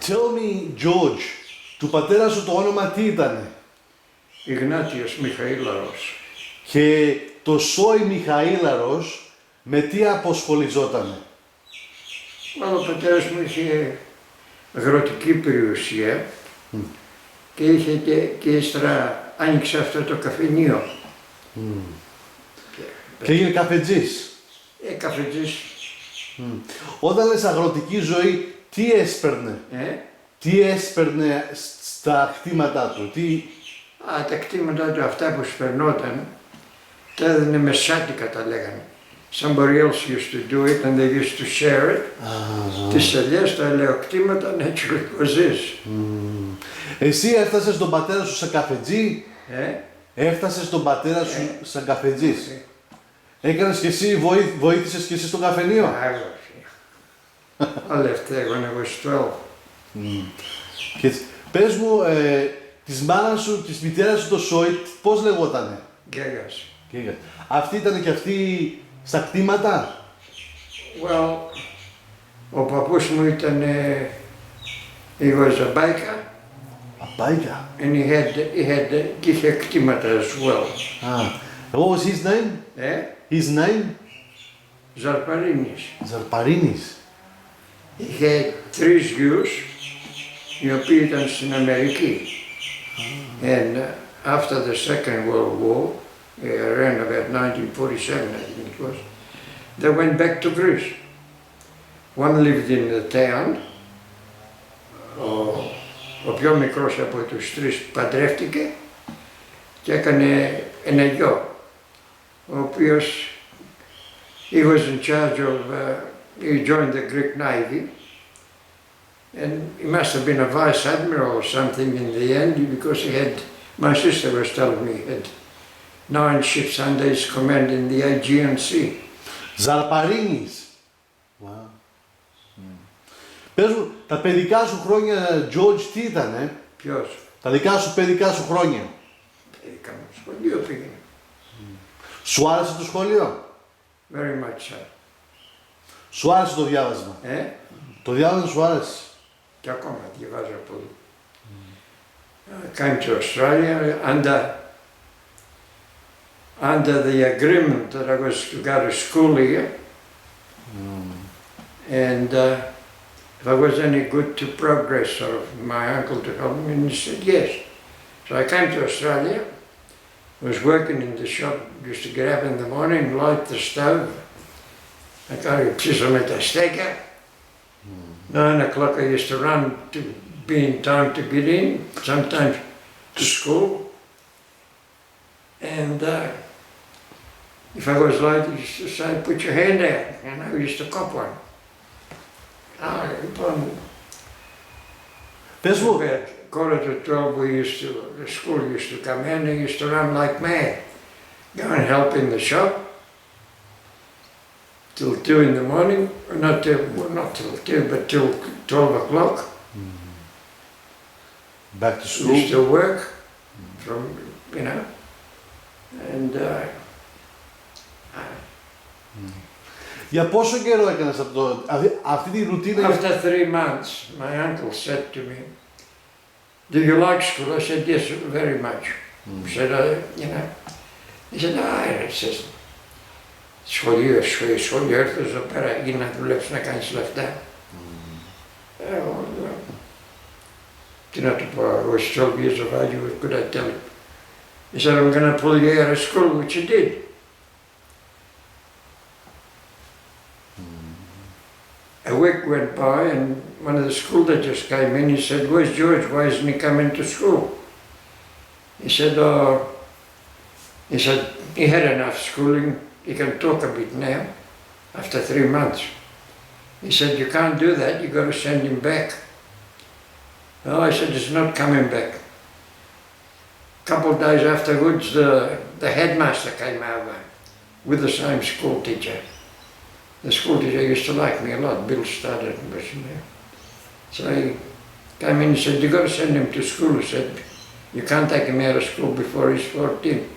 Tell me, George, του πατέρα σου το όνομα τι ήτανε? Ignatios Mihailaros. Και το Σόι Μιχαήλαρος με τι αποσχολιζότανε? Ο πατέρας μου είχε αγροτική περιουσία και είχε και ύστερα άνοιξε αυτό το καφενείο. Και έγινε καφετζής. Καφετζής. Όταν λες αγροτική ζωή, τι έσπερνε? Τι έσπερνε στα κτήματά του? Τα κτήματά του αυτά που σπερνόταν τα έδινε μεσάτικα τα λέγανε. Somebody else used to do it and they used to share it. Τις ελιές, τα ελαιοκτήματα, έτσι λίγο ζεις. Εσύ έφτασες τον πατέρα σου σαν καφετζή? Έφτασες τον πατέρα σου σαν καφετζής? Έκανες και εσύ, βοήθησες και εσύ στο καφενείο? I left there when I was 12. Και πες μου, της μάνας σου, της μητέρας σου το Σόι, πώς λεγότανε? Γκέγας. Αυτή ήταν και αυτή στα κτήματα? Well, ο παππούς μου ήταν, he was a biker. A biker? And και είχε κτήματα as well. What was his name? His name? Ζαρπαρίνης. Ζαρπαρίνης. Είχε 3 γιους, οι οποίοι ήταν στην Αμερική. And after the Second World War, around about 1947, I think it was, they went back to Greece. One lived in the town. Ο πιο μικρός από τους 3 παντρεύτηκε και έκανε ένα γιο, ο οποίος he was in charge of, he joined the Greek Navy and he must have been a vice admiral or something in the end because he had, my sister was telling me, he had 9 ships under his command in the Aegean Sea. Ζαρπαρίνης. Wow. Πες μου, τα παιδικά σου χρόνια, George, τι ήτανε? Ποιος? Τα δικά σου παιδικά σου χρόνια. Παιδικά μου σχολείο πήγαινε. Σου άρεσε το σχολείο? Very much so. Σου άρεσε το διάβασμα? Το διάβασμα σου άρεσε? Και ακόμα διαβάζω πολύ. I came to Australia under the agreement that I was to go to school here. And if I was any good to progress, or my uncle to help me, and he said yes. So I came to Australia, was working in the shop, used to get up in the morning, light the stove. I got to pizza με τα στέκια. 9 o'clock I used to run to be in time to get in, sometimes to school. And if I was late, he used to say, put your hand out, and I used to cop one. Πες μου. About 11:45 the school used to come in, they used to run like mad. Go and help in the shop till 2 in the morning, not till 2, but till 12 o'clock. Back to school. Used to work from, and Για πόσο καιρό έκανες αυτή τη ρουτίνα? After 3 months, my uncle said to me, do you like school? I said, yes, very much. He said, he said, he says, σχολείο, έρθεις εδώ πέρα ή να δουλέψεις να κάνεις λεφτά. Τι να του πω, I was 12 years of age, what could I tell him? He said, I'm going to pull you out of school, which he did. A week went by and one of the school teachers came in, he said, where's George, why isn't he coming to school? He said, he had enough schooling, he can talk a bit now, after 3 months. He said, you can't do that, you got to send him back. Oh, I said, he's not coming back. A couple of days afterwards, the headmaster came over with the same school teacher. The school teacher used to like me a lot. Bill started pushing me. So he came in and said, you got to send him to school. He said, you can't take him out of school before he's 14.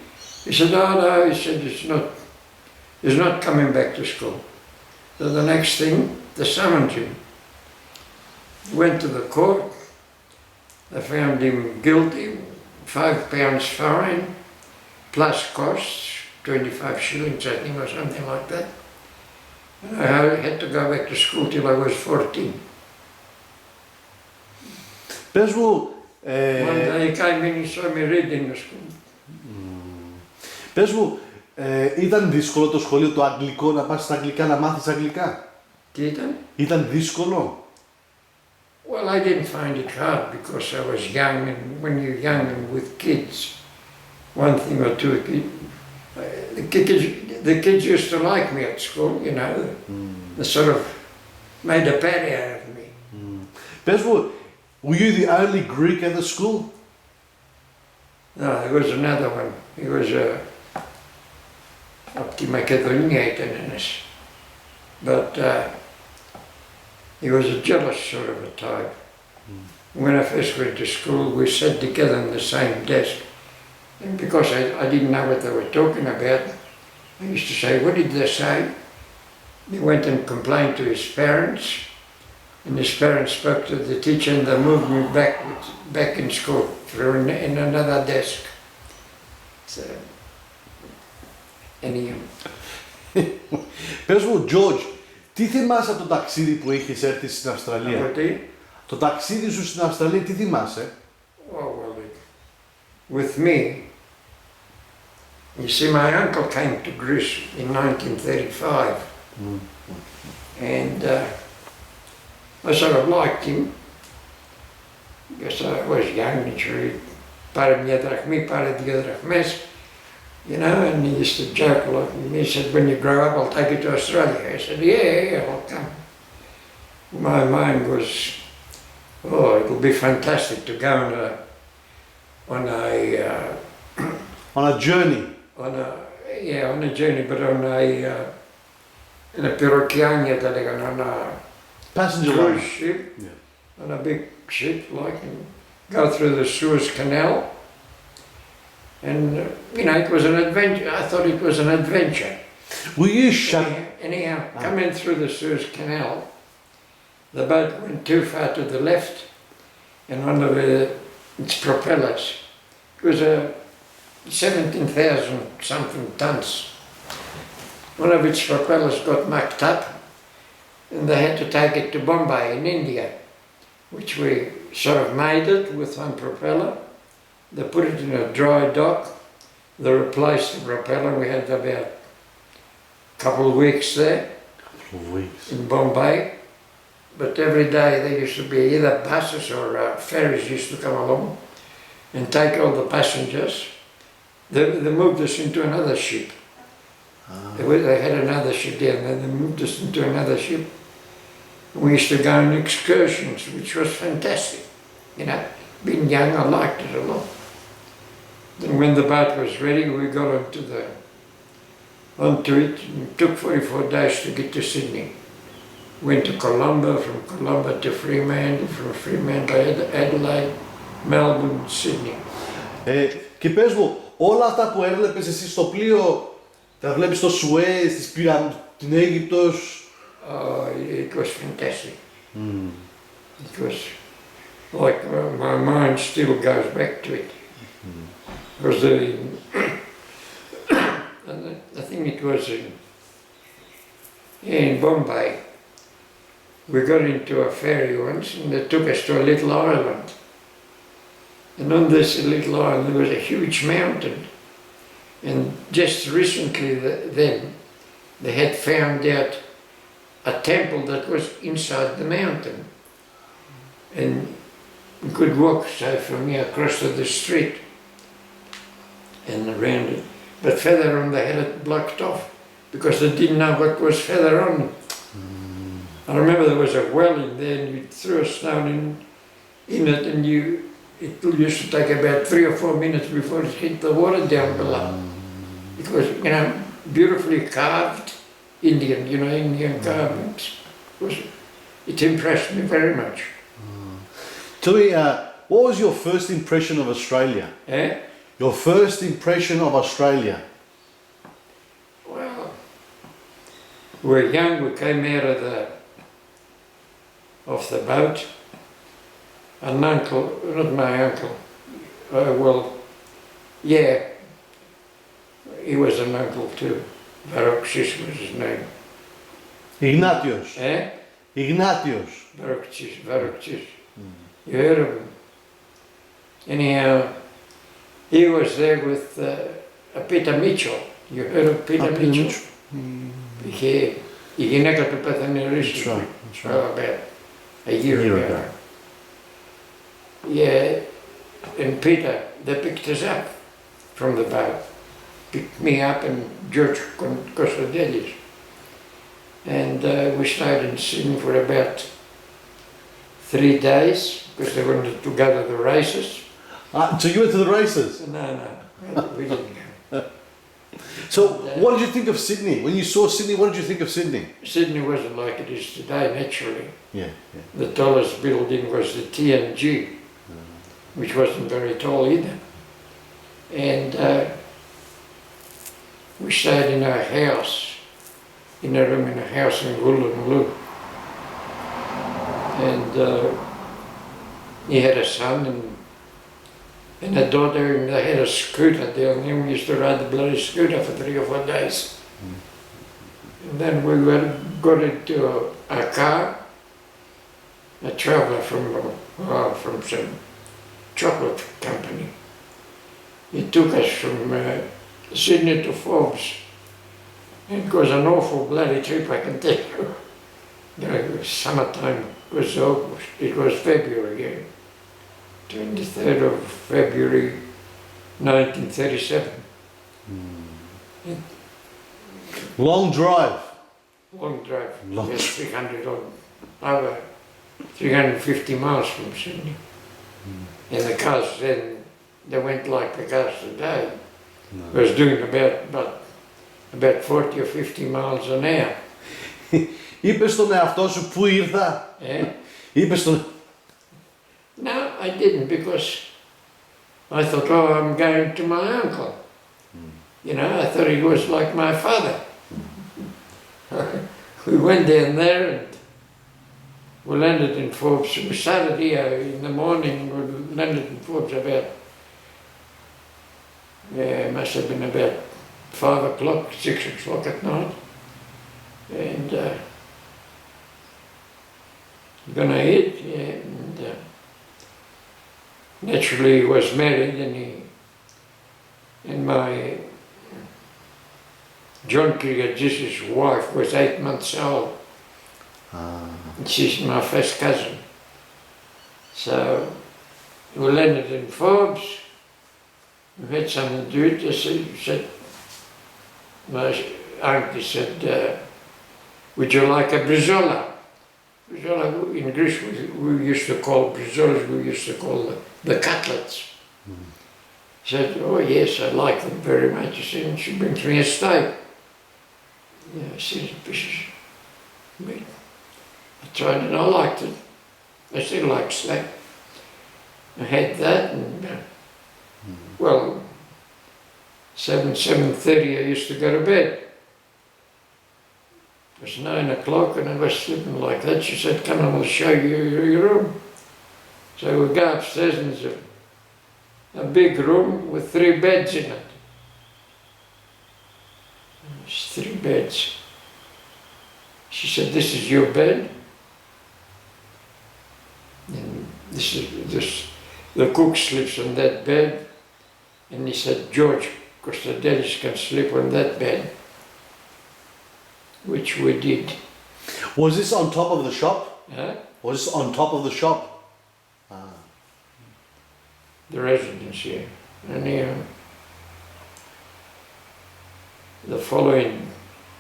He said, oh no, he said, he's not coming back to school. So the next thing, they summoned him. Went to the court. They found him guilty, £5 fine, plus costs, 25 shillings I think or something like that. And I had to go back to school till I was 14. Πες μου, One day he came in and saw me reading in the school. Πες μου, ήταν δύσκολο το σχολείο το αγγλικό, να πας στα αγγλικά, να μάθεις αγγλικά? Τι ήταν? Ήταν δύσκολο? Well, I didn't find it hard because I was young, and when you're young and with kids, one thing or two, the kids used to like me at school, you know. They sort of made a party out of me. Πες μου, were you the only Greek at the school? No, there was another one. He was από τη Μακεδονία ήταν ένας. But he was a jealous sort of a type. When I first went to school, we sat together on the same desk. And because I didn't know what they were talking about, I used to say, what did they say? He went and complained to his parents, and his parents spoke to the teacher, and they moved me back in school in another desk. So, anyhow. Πες μου, George, τι θυμάσαι από το ταξίδι που είχες έρθει στην Αυστραλία? Από τι? Το ταξίδι σου στην Αυστραλία, τι θυμάσαι? Oh, well, with me, you see, my uncle came to Greece in 1935, and I sort of liked him because I was young and sure, πάρε μια δραχμή, πάρε δύο δραχμές, you know, and he used to joke a lot. And he said, when you grow up, I'll take you to Australia. I said, yeah, I'll come. My mind was, oh, it'll be fantastic to go on On a journey. On a journey, but on in a πυροκιάνια τα λέγανε, on a Passenger cruise line. ship, Yeah. on a big ship, like, and go through the Suez Canal. And, you know, it was an adventure. I thought it was an adventure. Were you shut? Anyhow, coming through the Suez Canal, the boat went too far to the left, and one of its propellers, it was a 17,000 something tons. One of its propellers got mucked up, and they had to take it to Bombay in India, which we sort of made it with one propeller. They put it in a dry dock. They replaced the propeller. We had about a couple of weeks there in Bombay. But every day there used to be either buses or ferries used to come along and take all the passengers. They moved us into another ship. They had another ship there, and then they moved us into another ship. We used to go on excursions, which was fantastic. You know, being young, I liked it a lot. Then when the boat was ready, we got onto it, and it took 44 days to get to Sydney. Went to Colombo, from Colombo to Fremantle, from Fremantle to Adelaide, Melbourne, Sydney. Και πες μου, όλα αυτά που έβλεπες εσύ στο πλοίο, τα βλέπεις στο Σουέζ, την Αίγυπτος? Oh, it was fantastic. It was like my mind still goes back to it. Because I think it was in Bombay. We got into a ferry once, and they took us to a little island. And on this little island there was a huge mountain. And just recently then, they had found out a temple that was inside the mountain. And we could walk so from here across to the street and around it. But further on they had it blocked off because they didn't know what was further on. I remember there was a well in there, and you threw a stone in it, and it used to take about 3 or 4 minutes before it hit the water down below. It was, you know, beautifully carved Indian carvings. It impressed me very much. Tell me, what was your first impression of Australia? Your first impression of Australia? Well, we were young, we came out of the boat, an uncle, not my uncle, well, yeah, he was an uncle too. Varoksis was his name. Ignátios. Ignátios. Varoksis. You heard of him? Anyhow, he was there with Peter Mitchell. You heard of Peter Mitchell? Η γυναίκα του πέθανε recently, about a year ago. Yeah, and Peter, they picked us up from the boat. Picked me up and George Kostadoulis. And we stayed in Sydney for about 3 days because they wanted to go to the races. So you went to the races? No, we didn't go. So what did you think of Sydney? When you saw Sydney, what did you think of Sydney? Sydney wasn't like it is today, naturally. Yeah. The tallest building was the TNG, which wasn't very tall either. And we stayed in a house, in a room in a house in Gullenlu. And he had a son and a daughter, and they had a scooter there, and we used to ride the bloody scooter for 3 or 4 days. And then we got into a car, a traveller from some chocolate company. He took us from Sydney to Forbes. It was an awful bloody trip, I can tell you. It was summertime, it was February, yeah. 23rd of February 1937. Long drive. Long drive. Yes, 350 miles from Sydney. And the cars then, they went like the cars today. I was doing about 40 or 50 miles an hour. Είπες στον εαυτό σου πού ήρθα? Είπες στον... No, I didn't, because I thought, oh, I'm going to my uncle. You know, I thought he was like my father. We went down there and we landed in Forbes. We started here in the morning, we landed in Forbes about, it must have been about 5 o'clock, 6 o'clock at night. And gonna eat, yeah, and naturally he was married, and my John Krigadis' wife was 8 months old. And she's my first cousin. So we landed in Forbes, we had something to eat. My auntie said, would you like a brizola? Brizola, in Greece we used to call brizolas, we used to call the cutlets. She said, oh yes, I like them very much. She said, and she brings me a steak. Yeah, I said, pieces of meat. I tried it, I liked it. I still like steak. I had that, and well, 7:30 I used to go to bed. It was 9 o'clock and I was sleeping like that. She said, come and we'll show you your room. So we go upstairs and there's a big room with 3 beds in it. There's 3 beds. She said, this is your bed. And the cook sleeps on that bed. And he said, George Kostadoulis can sleep on that bed. Which we did. Was this on top of the shop? Huh? Was this on top of the shop? The residence, yeah. And the following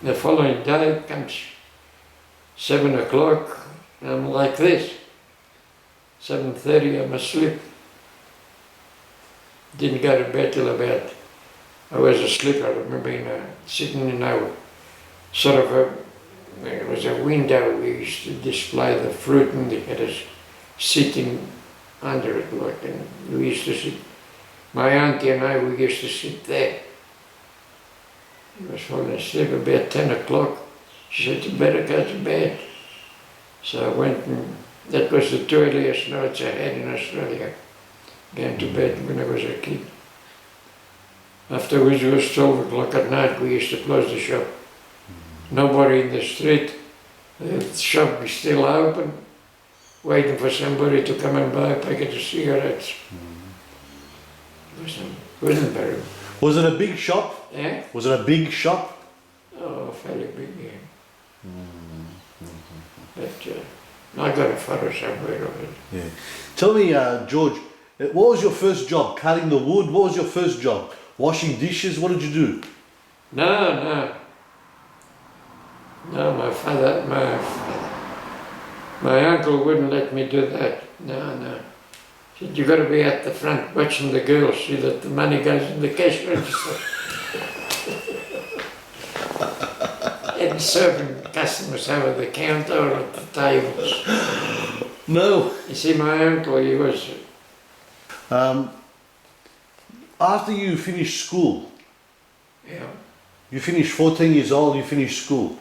day comes 7 o'clock, and I'm like this. 7:30, I'm asleep. Didn't go to bed till about, I was asleep, I remember sitting in a sort of there was a window, we used to display the fruit and they had us sitting under it, like, and we used to sit, my auntie and I, we used to sit there. I was falling asleep about 10 o'clock. She said, you better go to bed. So I went and That was the two earliest nights I had in Australia. Going to bed when I was a kid. Afterwards it was 12 o'clock at night, we used to close the shop. Nobody in the street, the shop was still open, waiting for somebody to come and buy a packet of cigarettes. It wasn't very... Was it a big shop? Yeah? Was it a big shop? Oh, fairly big, yeah. But I got a photo somewhere of it. Yeah. Tell me, George, what was your first job? Cutting the wood? What was your first job? Washing dishes? What did you do? No, my father, my uncle wouldn't let me do that. No. He said, you got to be at the front watching the girls, see that the money goes in the cash register. And serving customers over the counter or at the tables. No. You see, my uncle, he was... After you finished school, Yeah. you finished 14 years old, you finished school.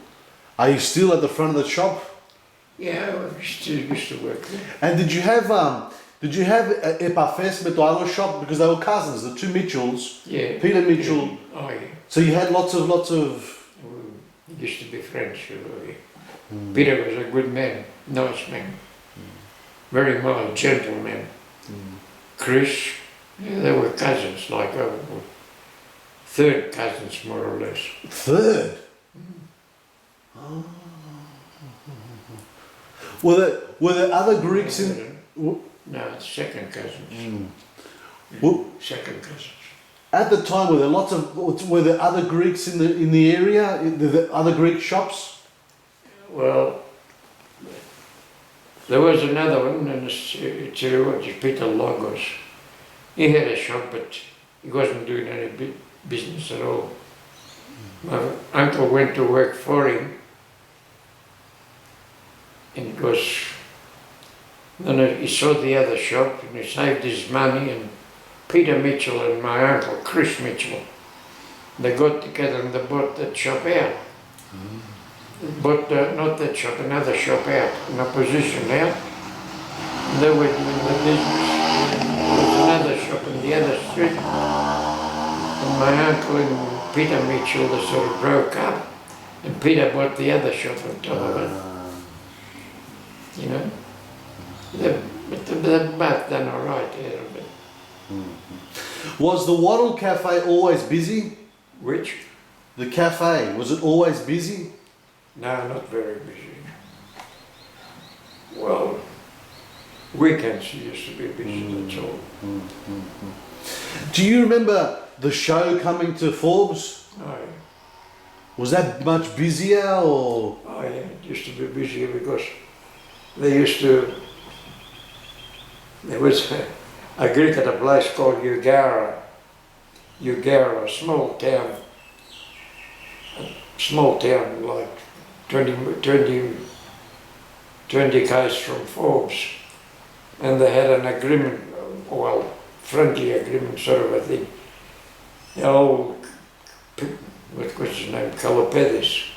Are you still at the front of the shop? Yeah, I used to work there. And did you have επαφές με το άλλο shop, because they were cousins, the two Mitchells, Yeah. Peter Mitchell. Yeah. Oh, yeah. So you had lots of. We used to be friends. Peter was a good man, nice man, very mild, gentleman. Chris, yeah, they were cousins, like third cousins more or less. Third. Oh. Were there other Greeks in? No, it's second cousins. Well, Second cousins. at the time, were there other Greeks in the area? The other Greek shops? Well, there was another one, and it's Peter Logos. He had a shop, but he wasn't doing any business at all. My uncle went to work for him, and it was, then he sold the other shop, and he saved his money, and Peter Mitchell and my uncle, Chris Mitchell, they got together and they bought that shop out. But not that shop, another shop out, in opposition out. They were doing the business. There was another shop in the other street. And my uncle and Peter Mitchell, they sort of broke up. And Peter bought the other shop on top of it. You know? They've both done all right out of it. Was the Waddle Cafe always busy? Which? The cafe, was it always busy? No, not very busy. Well, weekends used to be busy, that's all. Do you remember the show coming to Forbes? Oh, yeah. Was that much busier or? Oh yeah, it used to be busier because there was a Greek at a place called Eugara, a small town like 20 k's from Forbes, and they had an agreement, well, friendly agreement sort of a thing. The old, what was his name, Kalopedis,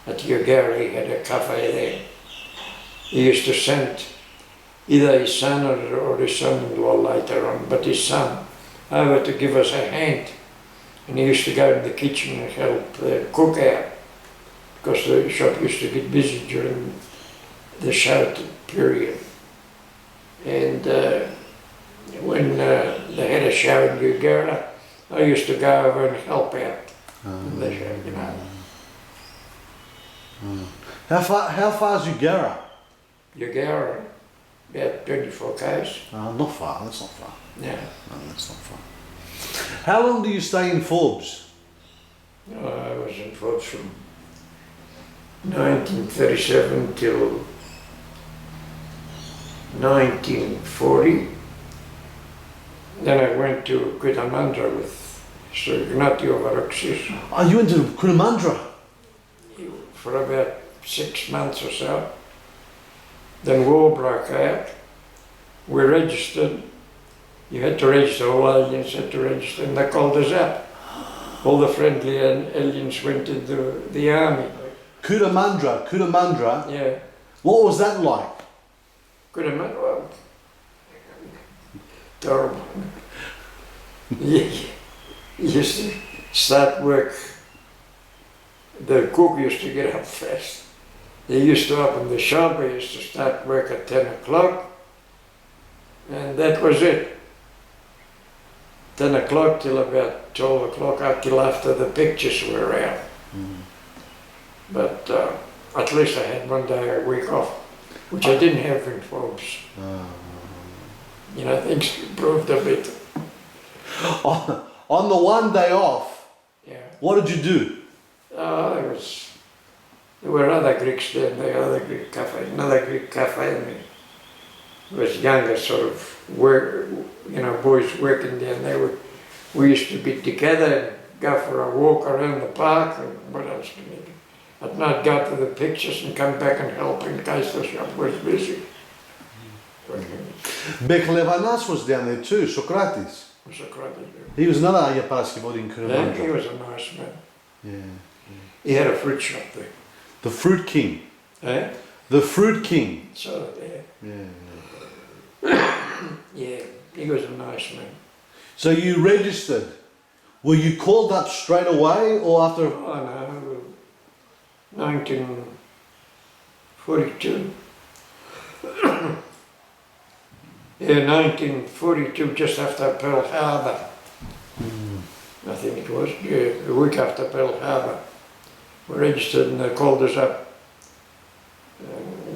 at Eugara, he had a cafe there. He used to send either his son or his son-in-law later on, but his son, over to give us a hand. And he used to go in the kitchen and help cook out, because the shop used to get busy during the show period. And when they had a show in Eugara, I used to go over and help out in the show, you know. How far is Eugara? Eugara, about 24 k's. Not far, that's not far. Yeah. No, that's not far. How long do you stay in Forbes? I was in Forbes from 1937 till 1940. Then I went to Kutamandra with Sir Ignatio Varoxis Oh, you went to Kunamandra? for about 6 months or so. Then war broke out. We registered. You had to register, all aliens had to register, and they called us up. All the friendly aliens went to the army. Kunamandra. Yeah. What was that like? Could have meant, well, terrible. He used to start work. The cook used to get up fast. He used to open the shop, he used to start work at 10 o'clock, and that was it. 10 o'clock till about 12 o'clock, till after the pictures were out. But at least I had 1 day a week off, which I didn't have in Forbes. You know, things improved a bit. On the 1 day off, Yeah. what did you do? There were other Greeks there, another Greek cafe, and it was younger sort of boys working there, and we used to be together and go for a walk around the park, and what else did we do? At night go to the pictures and come back and help in case the shop was busy. Beklevanas was down there too, Socrates. He was another Agia Paraskevi in Yeah, he was a nice man. Yeah. He had a fruit shop there. The Fruit King. Eh? The Fruit King. So, Yeah. yeah, he was a nice man. So you registered. Were you called up straight away or after? Oh no, 1942. Yeah, 1942, just after Pearl Harbor. I think it was, yeah, a week after Pearl Harbor. We registered and they called us up.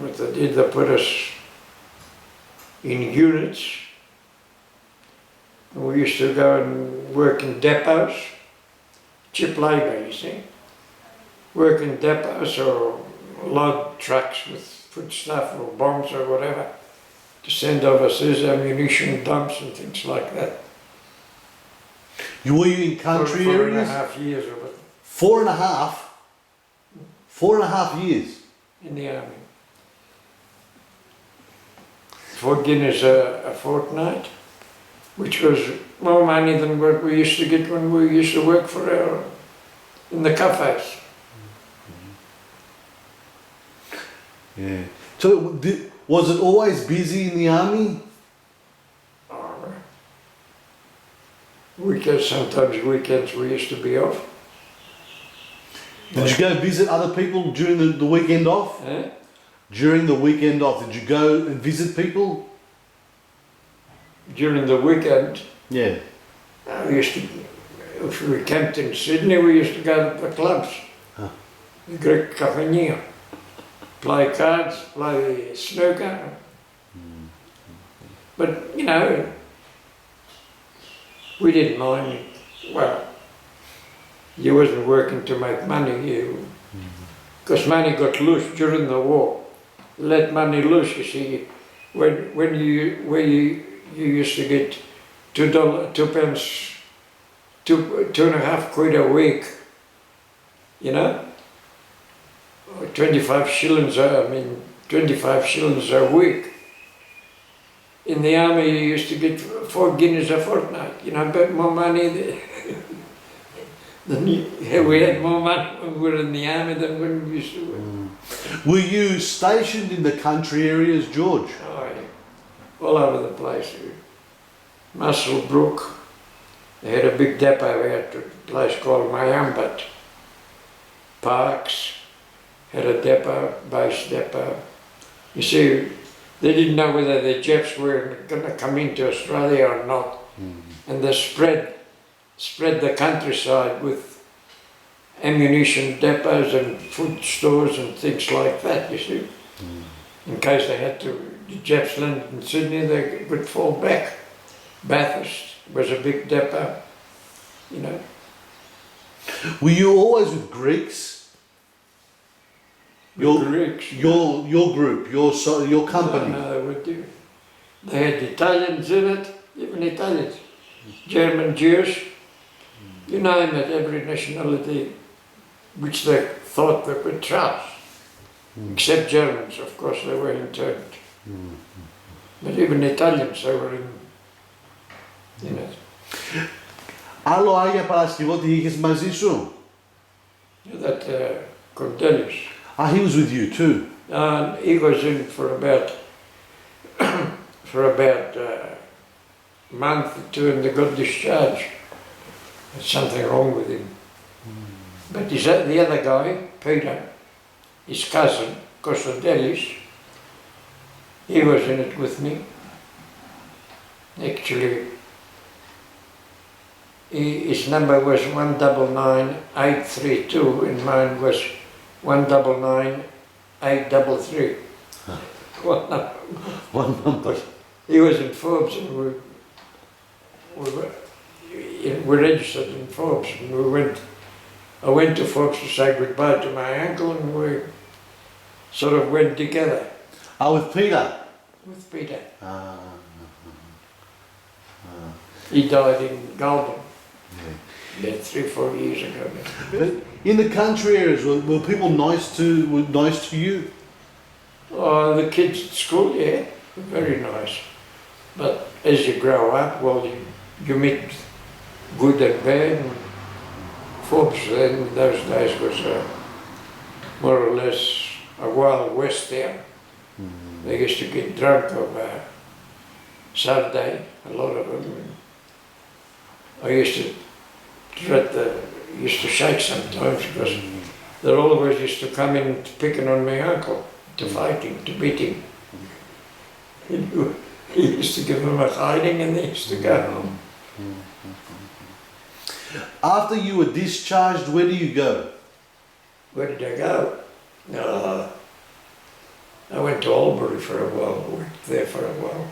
What they did, they put us in units. We used to go and work in depots, cheap labour, you see. Work in depots or load trucks with foodstuff or bombs or whatever to send overseas, ammunition dumps and things like that. Were you in country for areas? 4.5 years of it 4.5? 4.5 years? in the army. 4 guineas a fortnight, which was more money than what we used to get when we used to work for in the cafes. Yeah. So was it always busy in the army? Weekends, sometimes weekends we used to be off. Did you go visit other people during the weekend off? Eh? During the weekend off, did you go and visit people? During the weekend, Yeah. we used to, if we camped in Sydney, we used to go to the clubs. Huh. The Greek Cafeteria. Play cards, play snooker. But, you know, we didn't mind. Well, you wasn't working to make money, because money got loose during the war. Let money loose, you see. When you used to get £2, 2.5 quid a week, you know, 25 shillings. 25 shillings a week. In the army, you used to get 4 guineas a fortnight. You know, a bit more money. We had more money when we were in the army than when we used to work. Were you stationed in the country areas, George? Oh, yeah. All over the place. Musselbrook, they had a big depot at a place called Mayambat. Parks had a depot, base depot. You see, they didn't know whether the Japs were going to come into Australia or not. And they spread the countryside with ammunition depots and food stores and things like that, you see. In case they had to, the Japs landed in Sydney, they would fall back. Bathurst was a big depot, you know. Were you always with Greeks? Greeks. Your group, your company. No, they would do. They had Italians in it, even Italians. German, Jewish, you name it, every nationality which they thought they could trust. Except Germans, of course, they were interned. But even Italians, they were in it. Άλλο Άγια Παρασκευό τι είχες μαζί σου? That Cornelius. Ah, he was with you too. He was in for about for about a month or two and they got discharged. There's something wrong with him. But the other guy, Peter, his cousin, Kostadoulis, he was in it with me. Actually, his number was 199832 and mine was 199833. One number. One number. He was in Forbes and we registered in Forbes and I went to Forbes to say goodbye to my uncle and we sort of went together. With Peter? With Peter. He died in Goulburn. Yeah, 3-4 years ago now. But in the country areas, were people nice to you? Oh, the kids at school, yeah, very nice. But as you grow up, well, you meet good and bad. And Forbes then in those days was more or less a wild west there. They used to get drunk on Saturday, a lot of them. I used to shake sometimes because they always used to come in picking on my uncle, to fight him, to beat him. He used to give them a hiding and they used to go home. After you were discharged, where do you go? Where did I go? I went to Albury for a while, worked there for a while.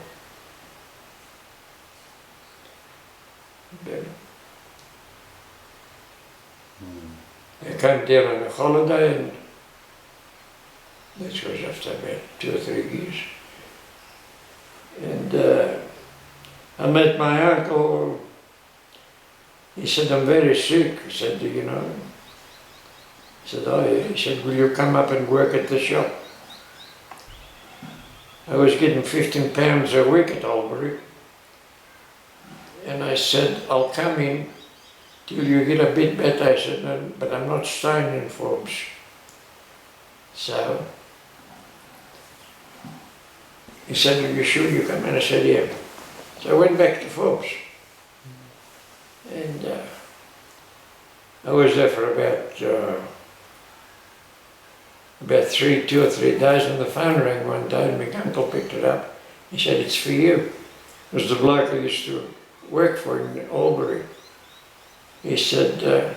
Then I came down on a holiday and this was after about 2 or 3 years. And I met my uncle. He said, I'm very sick. I said, you know. I said, oh yeah. He said, will you come up and work at the shop? I was getting £15 a week at Albury. And I said, I'll come in till you get a bit better. I said, no, but I'm not staying in Forbes. So he said, are you sure you come in? I said, yeah. So I went back to Forbes. And I was there for about 2 or 3 days, and the phone rang one day and my uncle picked it up. He said, it's for you. It was the bloke I used to work for in Albury. He said,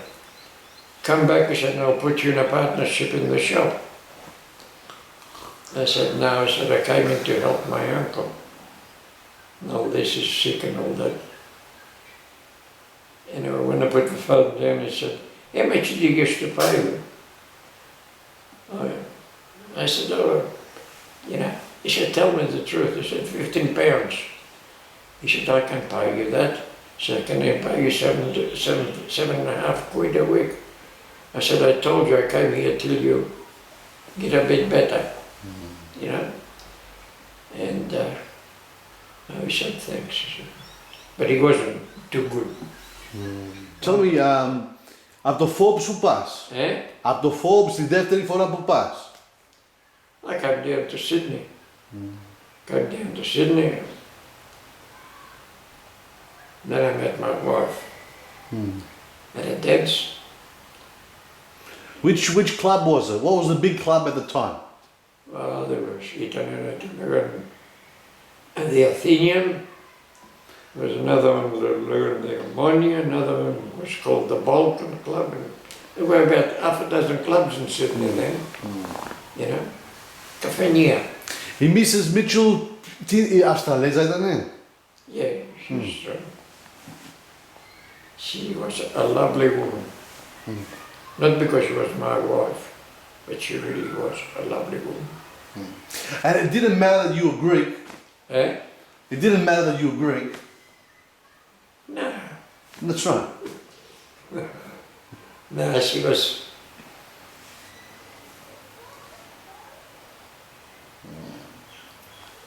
come back. He said, and I'll put you in a partnership in the shop. I said, no. I said, I came in to help my uncle. And all this is sick and all that. Anyway, when I put the phone down, he said, how much did you used to pay me? I said, oh, you know, he said, tell me the truth. He said, £15. He said, I can pay you that. He said, can I pay you £7.5 a week? I said, I told you I came here till you get a bit better, you know. And he said, thanks. But he wasn't too good. Tell me, από το Forbes σου πας? Από το Forbes τη δεύτερη φορά που πας? I came down to Sydney. Came down to Sydney. Then I met my wife at a dance. Which club was it? What was the big club at the time? Well, there was Italian and the Athenian. There was another one, the Ammonia, another one was called the Balkan Club. And there were about half a dozen clubs in Sydney then, you know. Καφενεία. Η Mrs. Mitchell, Αυστραλέζα ήτανε? Yeah, she was a lovely woman. Not because she was my wife, but she really was a lovely woman. And it didn't matter that you were Greek? It didn't matter that you were Greek? No. That's right. No, she was...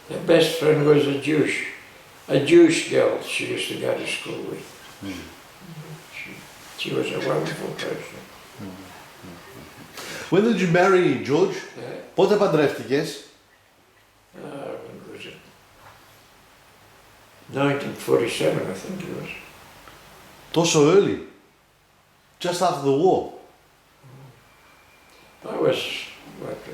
Her best friend was a Jewish girl she used to go to school with. She was a wonderful person. When did you marry George? Yeah. Πότε παντρεύτηκες? When was it? 1947, I think it was. Τόσο early. Just after the war. I was about,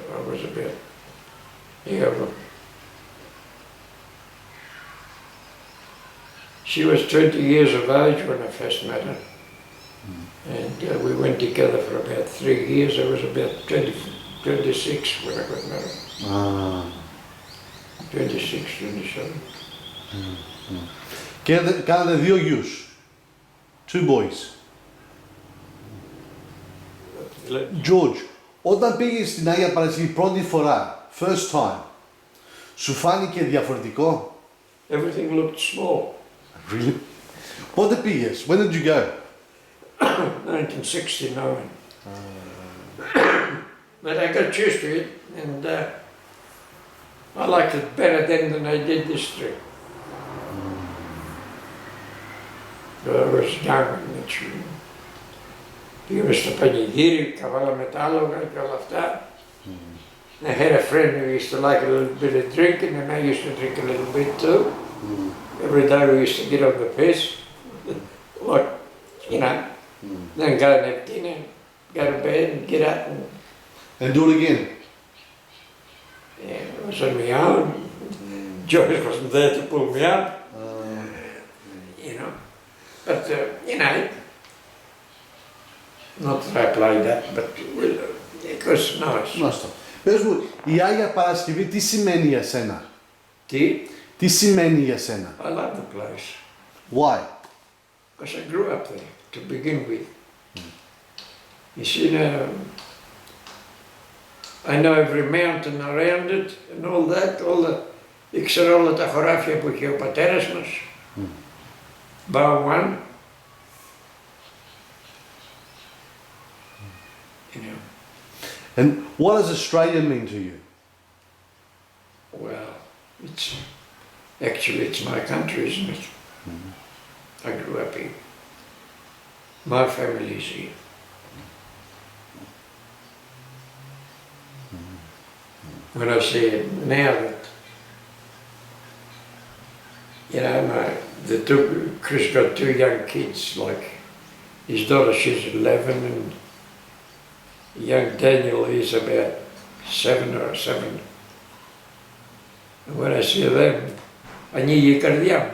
she was 20 years of age when I first met her. And we went together for about 3 years. I was about 26 when I got married. Ah. 26, 27. Και κάνατε 2 γιους. 2 boys. George, όταν πήγες στην Άγια Παρασκευή πρώτη φορά, first time, σου φάνηκε διαφορετικό? Everything looked small. Really? Πότε πήγες? When did you go? 1969. But I got used to it, and I liked it better then than I did this trip. I was young and πήγαμε στο πανηγύρι, καβάλαμε τα άλογα και όλα αυτά. I had a friend who used to like a little bit of drinking, and I used to drink a little bit too. Every day we used to get on the piss, like, you know, then go and have dinner, go to bed and get up And do it again? Yeah, I was on my own. Joyce wasn't there to pull me up, you know. But, you know, not that I played that, but it was nice. Μάλιστα. Πες μου, η Άγια Παρασκευή τι σημαίνει για σένα? Τι σημαίνει για σένα? I love the place. Why? Because I grew up there to begin with. You see, I know every mountain around it and all that, ήξερα όλα τα χωράφια που είχε ο πατέρας μας. Bar one. You know. And what does Australia mean to you? Well, it's my country, isn't it? I grew up here. My family is here. When I say it now that, you know, Chris got 2 young kids, like his daughter, she's 11, and young Daniel is about 7 or 7. And when I see them, ανοίγει η καρδιά μου.